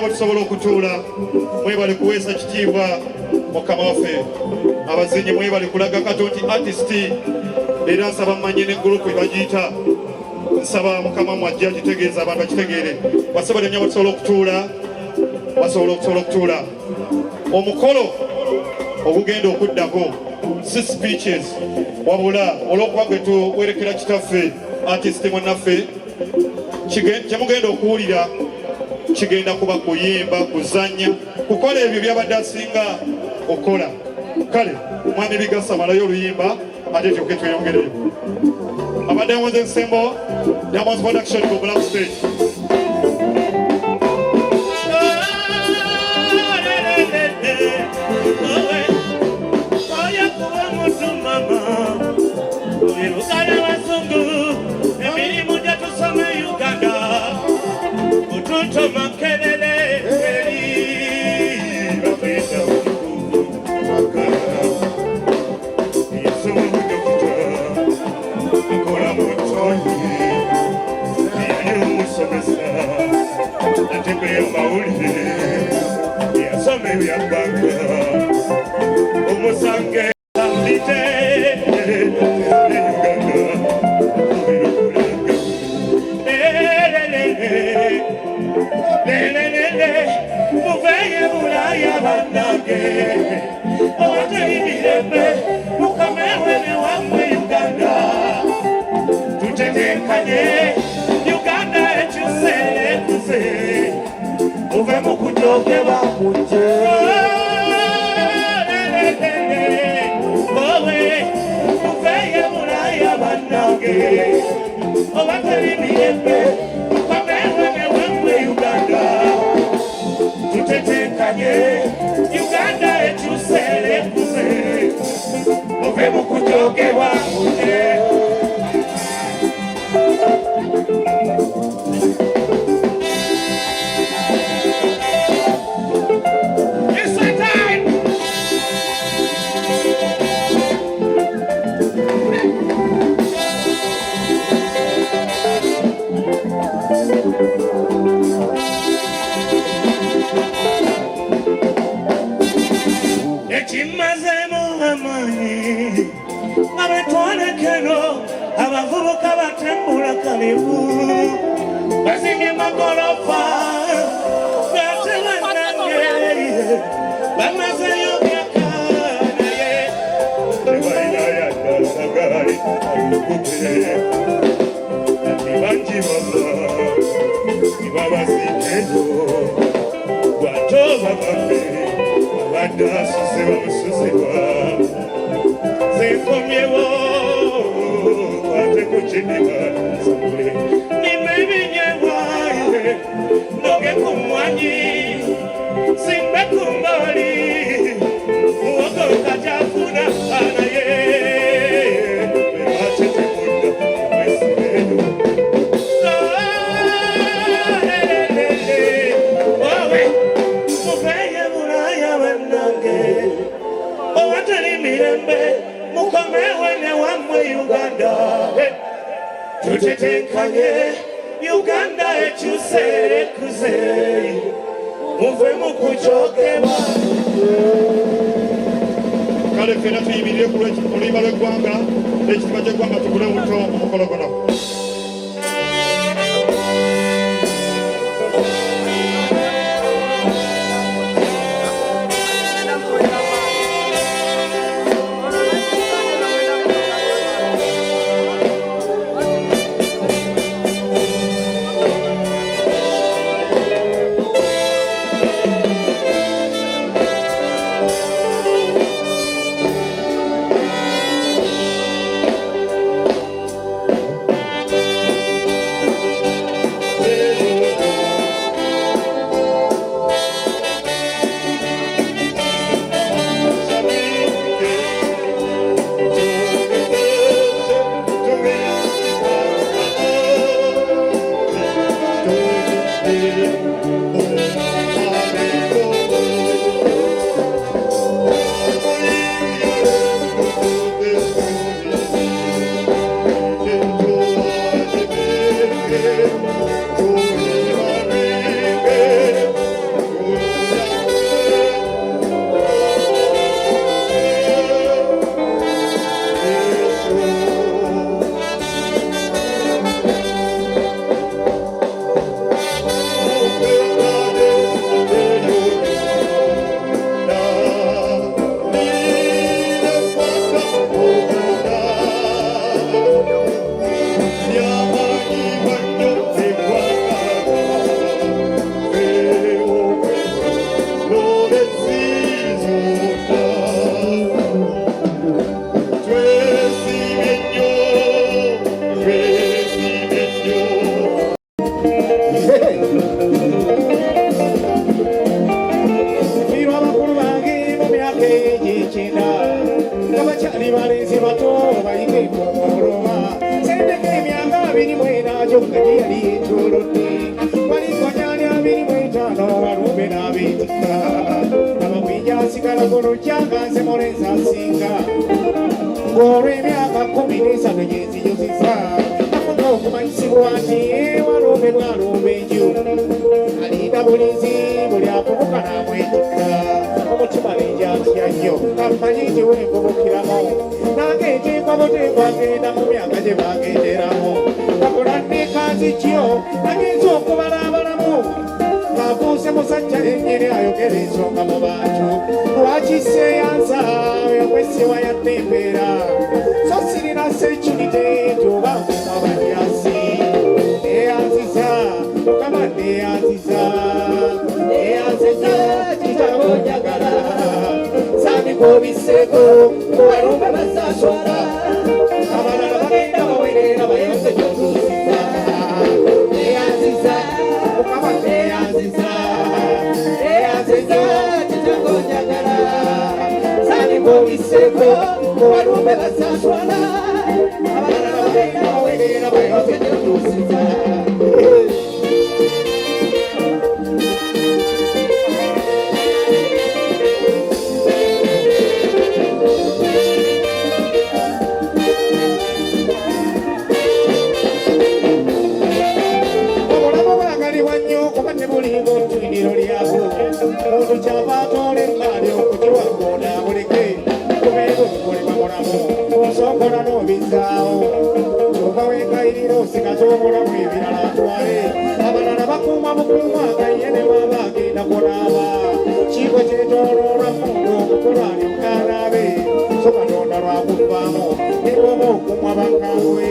bwe tusobola okutuula mwebale kuweesa kitiibwa mukama waffe abazinyi mwebale kulaga katonti artisti era nsaba mmanyi ne gurupu ebagiyita nsaba mukama mwajja gitegeeza abantu bakitegeere basobole nnyo batusobola okutuula basobola okutuula omukolo ogugenda okuddako si speeches wabula olw'okuba gwe tuwerekera kitaffe artist mwannaffe kyemugenda okuwulira kigenda kuba kuyimba kuzannya kukola ebyo byabadde asinga okukola kale mwami bigasa malayo oluyimba ate tyoke tweyongereyo abadde amonze ensembo Diamonds Production ku Black Stage. Kale fena tuyimirire ku lulimba lw'eggwanga n'ekitiibwa ky'eggwanga tugule buto mu mukolo guno. mwetika amawinja asigala golojanga nsemoleza asinga ng'olw'emyaka 13 gyenziyuziza afunga okumanyisibwa nti walumbe bwalumbe enju alinda bulizi buli avubuka n'amwetika omutima nenjatya nnyo amanyi nti wenvubukiramu nange enteekwabuteekwa agenda mu myaka gye bagenderamu bakola nekanzi kyo nagenza okubala abalamu ng'afuuse musajja ennyini ayogera ensonga mu bantu lwaki seeyanza okwesiwa yattembeera so sirina security ntuba nkuma balyasi neyanziza mukama neyanziza kitabo njagala sandika obiseeko kubalumbe bazaswala abalala bagenda bawerera bayonze gyotuusiza neyanziza mukama neyanziza kitabo njagala sandika obiseeko kubalumbe bazaswala abalala bagenda bawerera bayonze gyotuusiza omuntu kyava atoola emmaali okugiwaggoola muleke kubeeko bikolebwa mulamu nsongola n'obizaawo kyova wengayirira osigaza omulamu ebirala atwale abalala bakuuma bukuuma agayye ne baba agenda kunaaba kiiko kyetooloola mundu omukulu alyokaanaabe so katonda lwakuvaamu nebwoba okumwa bakambwe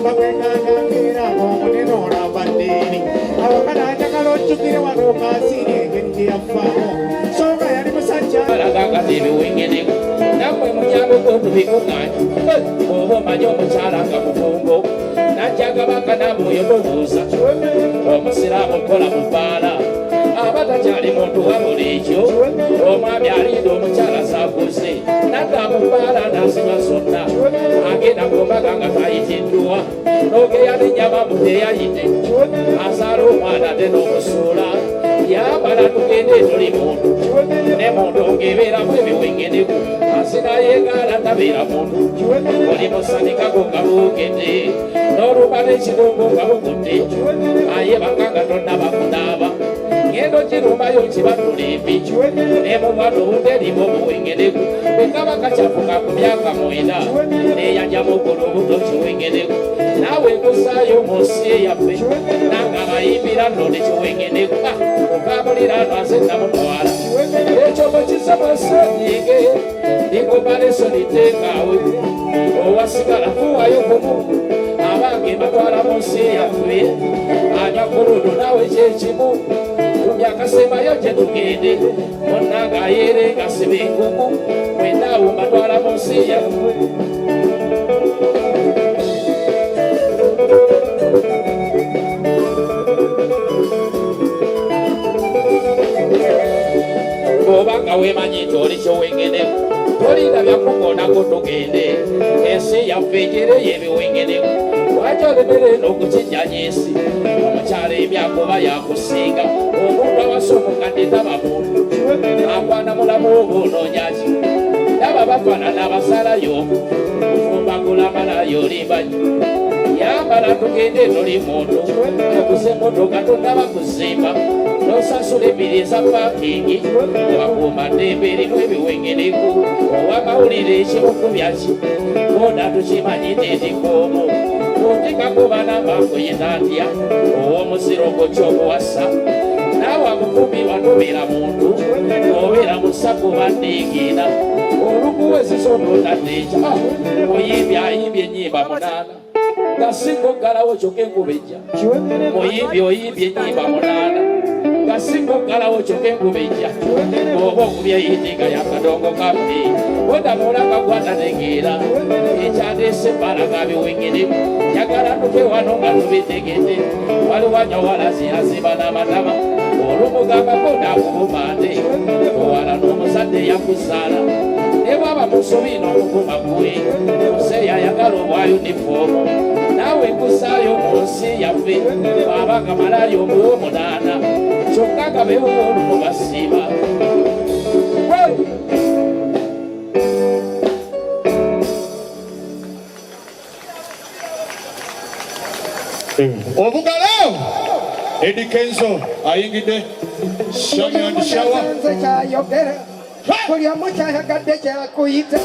bakwekanga nkeera ng'omunene olava ddiini awakana njagala ojjukire wano okaasiiri engeri gye yafaamu songa yali musajja alagangati ebiwengeneko nammwe munyambe gwotubikuŋŋanya oba omanyi omukyala nga mufumbo najjagabaka namwoyo mubuuza omusiraamu kola mu bbaala aba takyali muntu wabula ekyo omwami alinda omukyala sakuze nadda mu bbaala nasiba zonna agenda ku mbaga nga tayitiddwa n'ogeya n'ennyama mu teyayite azaala omwana ate n'omusuula yambala tugende tuli muntu ne muntu ng'ebeeramu ebiwengeneku asinayeegaala tabeera muntu oli musanikako nga buugedde n'oluba n'ekirungo nga bugudde ayebaka nga tonnaba kunaaba ngendo kirumayo kibatula embi ne mu bwana obutelimu obuwengeneku bwekaba kakyafuka ku myaka 9 neyanjamu ku lubuto kiwengeneku naawe nkusaayo mu nsi eyaffe nanga abayimbira nno ne kiwengeneku okabulira no aze namutwala ekyo mukisomosenyiige ndikubalesoniteekaawe owasigala fuwayo kumu abange batwala mu nsi eyaffe anya ku luno naawe kyekimu myakasemayo gye tugende monnanga ayeere ngasiba engugu mwenaawo mbatwala mu nsi yaffe bw'obanga weemanyi nti oli kyowengeneku tolinda byakugonako tugende ensi yaffe ejereyo ebiwengeneku lwaki olemere n'okukijjanya ensi omukyala emyaka oba yakusinga omuntu awasomukadde taba muntu akwana mulamu oba onoonyaki ndaba bafaanana abasalayo kufumbagula malayo olimbanyi yambala tugende toli muntu okuze motoka tonnaba kuzimba nosasula emmiri eza paakingi obakuuma ddembe erimu ebiwengeneku owamawulire ekimukubyaki boda tukimanyi nendikoomu otekakubana makuyinatya ow'omusiroko ky'omuwasa naawe amufumbirwa tobeera muntu obeera musakuba nneegenda olukuwezesa omulotadde ekya muyimbi ayimbye ennyimba 8 nga singa oggalawo kyokka enkuba ejja muyimbi oyimbye ennyimba 8 nga singa oggalawo kyokka enkuba ejja oba okubya yitinga yakadongo kaffe odamulanga gwatategeera ekyandeese bbalaga biwengereku yagala tuke wano nga tubitegedde waliwanya walaziyaziba n'amatama olumugambako naakubumande owala n'omuzadde yakuzaala ne bwaba musobi n'omukuma gwe museeya ayagala obwa yunifoomu naawe nkusaayo mu nsi yaffe bwabanga malayo omuwa 8 kyokka Najaga beho mugasiba. Obugalo Eddie Kenzo ayingide Shami and Shower Kulia mocha yakade cha kuita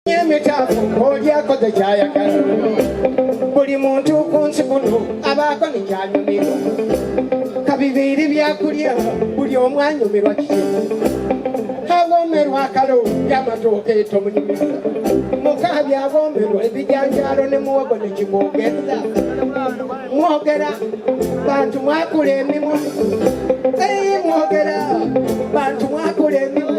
Nyemeta kulia kote cha yakade Buli muntu kunsikuno abako ni kyanyumirwa kabibiri byakulya buli omwanyumirwa kiyo Abomerwa kalo byamatoke tomunyumisa mukabi abomerwa ebijanjalo ne muwogo ne kimogeza mwogera bantu mwakule emimu mwogera bantu mwakule emimu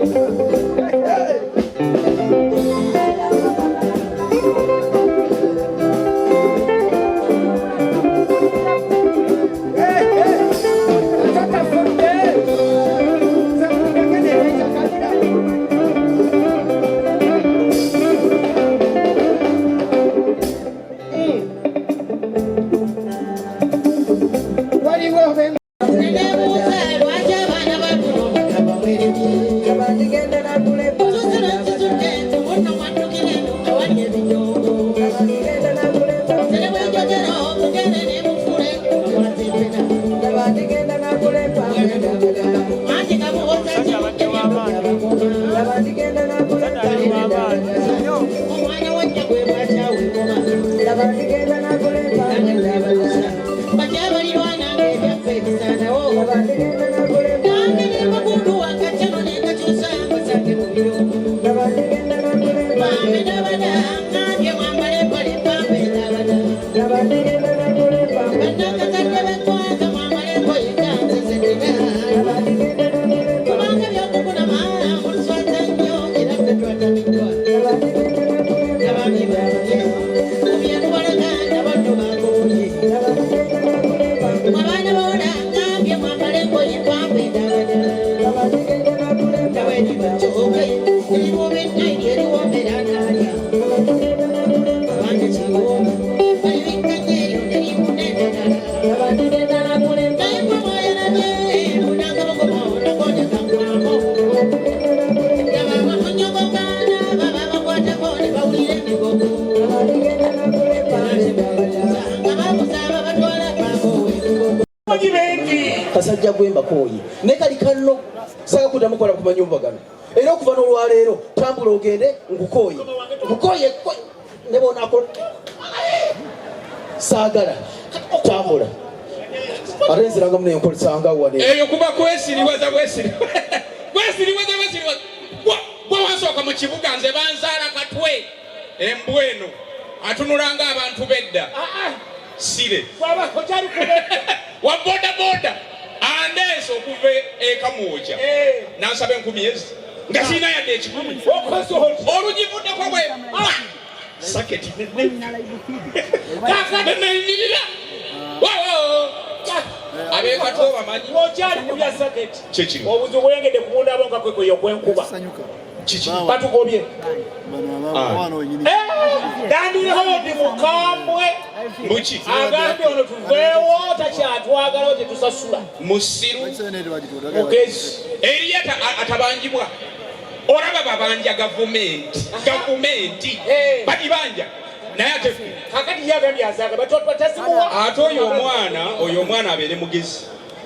Kasajja gwemba koyi ne kali kanno saka kudamukola ku manyumba gano era okuva n'olwaleero tambula ogende ngukoye ne bonako saagala tambula arenziranga mune nkolisanga wane eyo kuba kwesiriwaza bwe wasooka mu kibuga nze banzaala katwe embweno atunulanga abantu bedda sire wa boda andeso okuve ekamuoja nansaba 10 nga sina yadde ekikumi olugivudde kwabwe saketi neneyimirira abekatwe bamanyi okyali kulya saketi kyekiri obuzi obwengedde ku munda abo nga kwekweyo kwenkuba batugobye dandihodi mukambwe muki agambye ono tuveewo takyatwagala ote tusasula musiru mugezi eriyo atabangibwa olaba babanja gavumenti badibanja naye ate kakati yagambye azaga batasimuwa ate oyo omwana abeere mugezi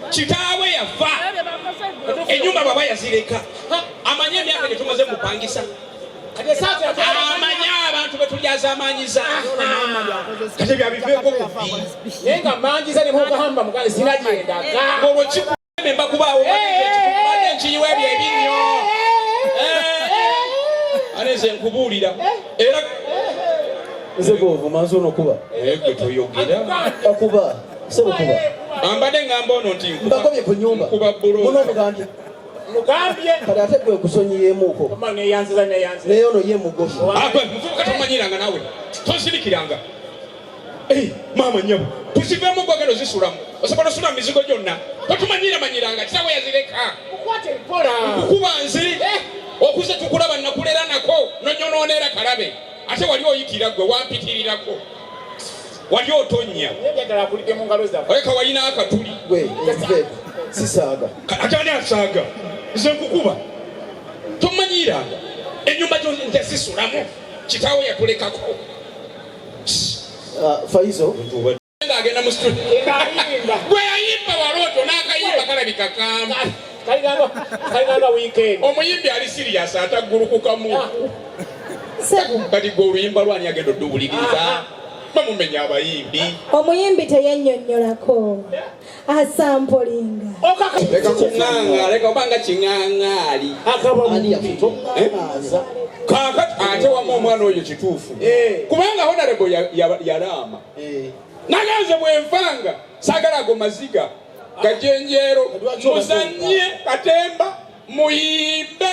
kitaawe yafa enyumba baba yazireka amanye emyaka gye tumaze mupangisa amanye abantu betulyaza amanyiza kati byabiveeko kubi naye nga manjiza ne mugamba mugazi sinagendaga olwo kikumemba kubaawo badde nkiyiwa ebyo ebinnyo aneze nkubuulira era nze govuma nze onokuba gwe toyogera akuba sebukuba ambadde ngamba ono nti mbagobye ku nyumba nkuba bulo muno omugambye mugambye kati ate gwe kusonyiyeemuuko naye ono ye mugobi muvubuka tomanyiranga nawe tosirikiranga maama nyabo tusivemu gwagalo zisulamu osobola osula mu mizigo gyonna Totumanyiranga kitawe yazireka. Mukwate mpola. Kukuba nziri. Okuze tukulaba nakulera nako nonyononera kalabe. Ate wali oyikira gwe wampitirirako. Wali otonya. Njagala kulide mu ngalo za. Oleka walina akatuli. Gwe sisaga. Atani asaga. Nze nkukuba. Tomanyiranga. Enyumba nte sisulamu. Kitawe yatulekako. Faizo. Agenda mu studio. Gwe ayimba waloto n'akayimba kalabika kamba. Kalinganga weekend. Omuyimbi ali serious atagulukukamu. Kati gwe oluyimba lwani agenda oddubuliriza. Bamumenya abayimbi. Omuyimbi teyennyonnyolako. Asampolinga. Leka kuŋŋaŋa, leka obanga kiŋŋaŋaali. Ani yakutongaza. Kaakati ate wamu omwana oyo kituufu. Kubanga honorable yalaama. Naganze bwenfanga sagala ago maziga gajenjero muzanye katemba muyimbe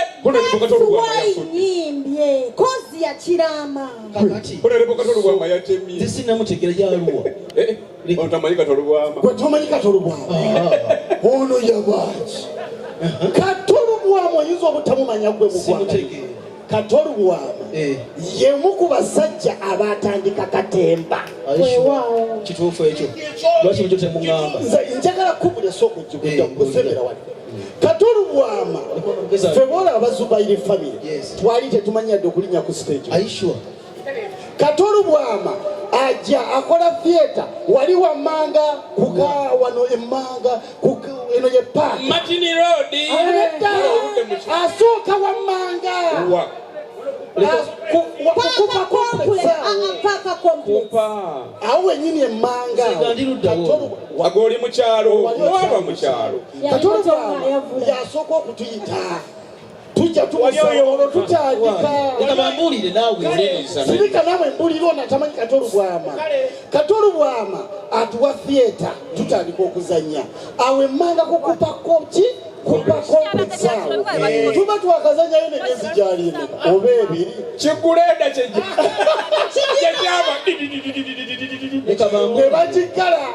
yimbye kozi ya kirama kakati Katolubwama yatemye zisina mutegera yaluwa otamanyi Katolubwama gwe tomanyi Katolubwama ono yabaji Katolubwama oyinza obutamumanya gwe mugwanga Katolubwama yemu ku basajja abatandika katemba weewaawo kituufu ekyo lwaki mujjo temungamba njagala kubula esooka okikudda kusebera wali Katolubwama ffe boola abazubayiri famire twali tetumanyadde okulinnya ku stage aishwa Katolubwama ajja akola theatre wali wammanga kuka wano emmanga eno ye park Martini Road asooka wammanga awo wenyini emmanga agoli mukyalo waba mukyalo Katolubwama yasooka okutuyita tujja tumusolo tukyagika bambulire naawe sirika nawe mbulire ono atamanyi Katolubwama Katolubwama atuwa theatre tutandika okuzanya awo emmanga kukupako ki kupako mpezaawo tuba twakazanyayo nemyezi gyali oba ebiri kikulenda nebagigala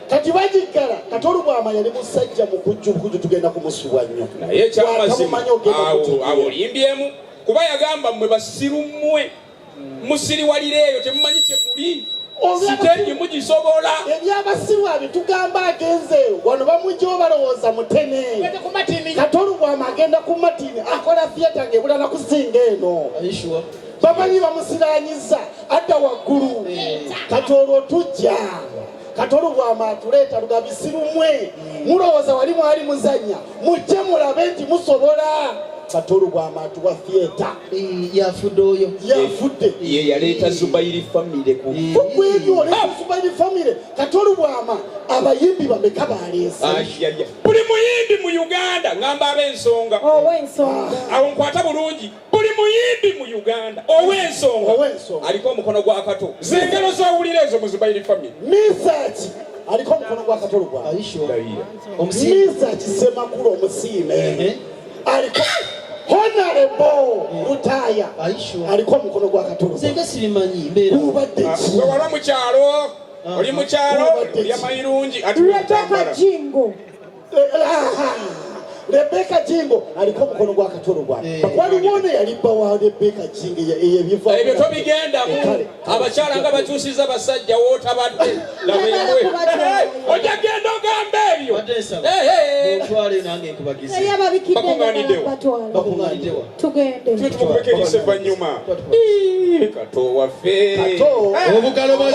kati bagigala Katolubwama yali musajja mukujjukuju tugenda kumusuwa nnyo naye ekyamazima awo olimbyemu kuba yagamba mmwe basiru mmwe musiriwalire eyo temumanyi kyemuli sitenyi mugisobola ebyabasiru abitugamba agenze wano bamujjawo balowooza mutene Katolubwama agenda ku matini akola theatre ng'ebulala kusinga eno bamanyi bamusiranyiza adda waggulu kati olwo tujja Katolubwama atuleeta lugabisiru mmwe mulowooza wali mwali muzanya mujje mulabe nti musobola Katolubwama atuwa theatre yafudde oyo yafudde ye yaleeta Zubayiri famire ku kubwebyo oleeta Zubayiri famire Katolubwama abayimbi bameka baleesa buli muyimbi mu Uganda ngamba ab'ensonga awo nkwata bulungi buli muyimbi mu Uganda ow'ensonga aliko omukono gwa Kato zengero zowulira ezo mu Zubayiri famire Misaki aliko omukono gwa Katolubwama Misaki Semakulu omusiime aliko Honorable Lutaya aliko omukono gwa Katolubwama senga sibimanyi mbeera ubadde ki wala mukyalo oli mukyalo yamayirungi Rebecca Jingo Rebecca Jingo aliko omukono gwa Katolubwama waliwo ne yali bba wa Rebecca Jingo eyebiva ebyo tobigendamu abakyala nga bakyusiza basajja wootabadde ojagenda ogamba ebyo otwale nange nkubagize bakuŋŋaaniddewa tugende tukubekerise vanyuma Kato waffe Kato obugalo bwa